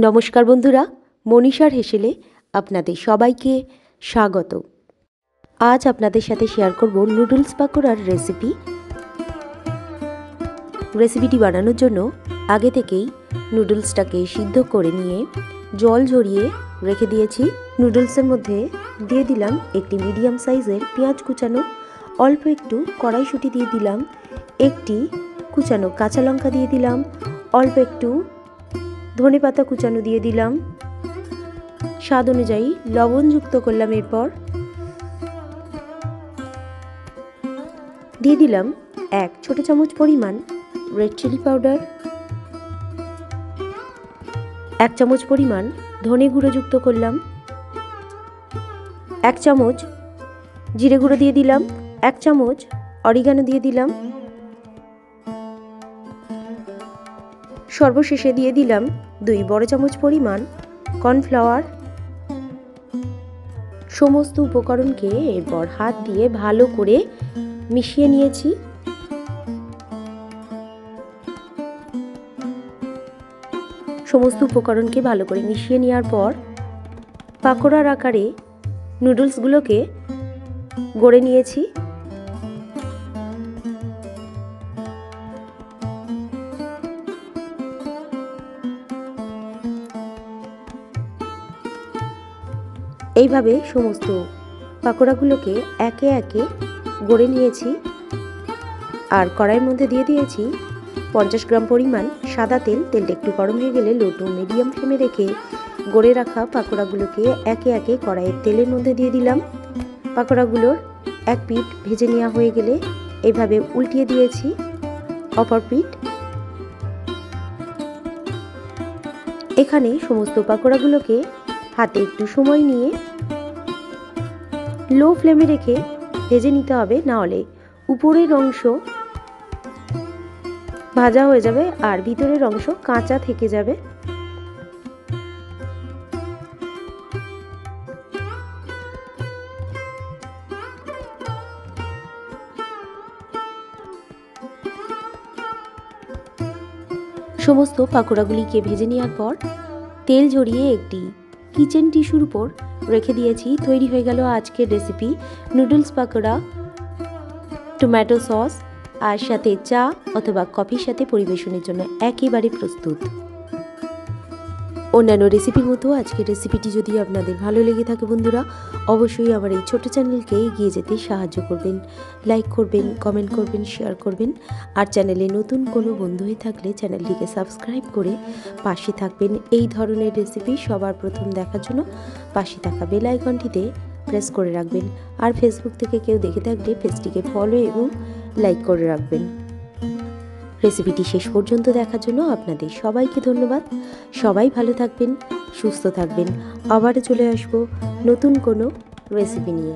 নমস্কার বন্ধুরা, মনীষার হেসেলে আপনাদের সবাইকে স্বাগত। আজ আপনাদের সাথে শেয়ার করব নুডলস পাকোড়ার রেসিপিটি বানানোর জন্য আগে থেকেই নুডলসটাকে সিদ্ধ করে নিয়ে জল ঝরিয়ে রেখে দিয়েছি। নুডলসের মধ্যে দিয়ে দিলাম একটি মিডিয়াম সাইজের পেঁয়াজ কুচানো, অল্প একটু কড়াইশুঁটি দিয়ে দিলাম, একটি কুচানো কাঁচা লঙ্কা দিয়ে দিলাম, অল্প একটু ধনেপাতা কুচানো দিয়ে দিলাম, স্বাদ অনুযায়ী লবণ যুক্ত করলাম। এরপর দিয়ে দিলাম 1 ছোট চামচ পরিমাণ রেড চিলি পাউডার, 1 চামচ পরিমাণ ধনে গুঁড়ো যুক্ত করলাম, 1 চামচ জিরে গুঁড়ো দিয়ে দিলাম, 1 চামচ অরিগানো দিয়ে দিলাম, সর্বশেষে দিয়ে দিলাম 2 বড় চামচ পরিমাণ কর্নফ্লাওয়ার। সমস্ত উপকরণকে এরপর হাত দিয়ে ভালো করে মিশিয়ে নিয়েছি। সমস্ত উপকরণকে ভালো করে মিশিয়ে নেওয়ার পর পাকোড়ার আকারে নুডলসগুলোকে গড়ে নিয়েছি। এইভাবে সমস্ত পাকোড়াগুলোকে একে একে গড়ে নিয়েছি। আর কড়াইয়ের মধ্যে দিয়ে দিয়েছি 50 গ্রাম পরিমাণ সাদা তেল। তেলটা একটু গরম হয়ে গেলে লো টু মিডিয়াম ফ্লেমে রেখে গড়ে রাখা পাকোড়াগুলোকে একে একে কড়াইয়ের তেলের মধ্যে দিয়ে দিলাম। পাকোড়াগুলোর এক পিঠ ভেজে নেওয়া হয়ে গেলে এইভাবে উল্টিয়ে দিয়েছি অপর পিঠ। এখানে সমস্ত পাকোড়াগুলোকে হাতে একটু সময় নিয়ে লো ফ্লেমে রেখে ভেজে নিতে হবে, না হলে উপরের অংশ ভাজা হয়ে যাবে আর ভিতরের অংশ কাঁচা থেকে যাবে। সমস্ত পাকোড়াগুলিকে ভেজে নেওয়ার পর তেল ঝরিয়ে একটি কিচেন টিস্যুর উপর রেখে দিয়েছি। তৈরি হয়ে গেল আজকের recipe noodles pakora. Tomato sauce আর সাথে চা অথবা কফির সাথে পরিবেশনের জন্য একেবারে প্রস্তুত। অন্যান্য রেসিপির মতো আজকের রেসিপিটি যদি আপনাদের ভালো লেগে থাকে বন্ধুরা, অবশ্যই আমার এই ছোট চ্যানেলকে এগিয়ে যেতে সাহায্য করবেন, লাইক করবেন, কমেন্ট করবেন, শেয়ার করবেন। আর চ্যানেলে নতুন কোনো বন্ধু হয়ে থাকলে চ্যানেলটিকে সাবস্ক্রাইব করে পাশে থাকবেন। এই ধরনের রেসিপি সবার প্রথম দেখার জন্য পাশে থাকা বেল আইকনটিতে প্রেস করে রাখবেন। আর ফেসবুক থেকে কেউ দেখে থাকলে পেজটিকে ফলো এবং লাইক করে রাখবেন। রেসিপিটি শেষ পর্যন্ত দেখার জন্য আপনাদের সবাইকে ধন্যবাদ। সবাই ভালো থাকবেন, সুস্থ থাকবেন। আবার চলে আসবো নতুন কোনো রেসিপি নিয়ে।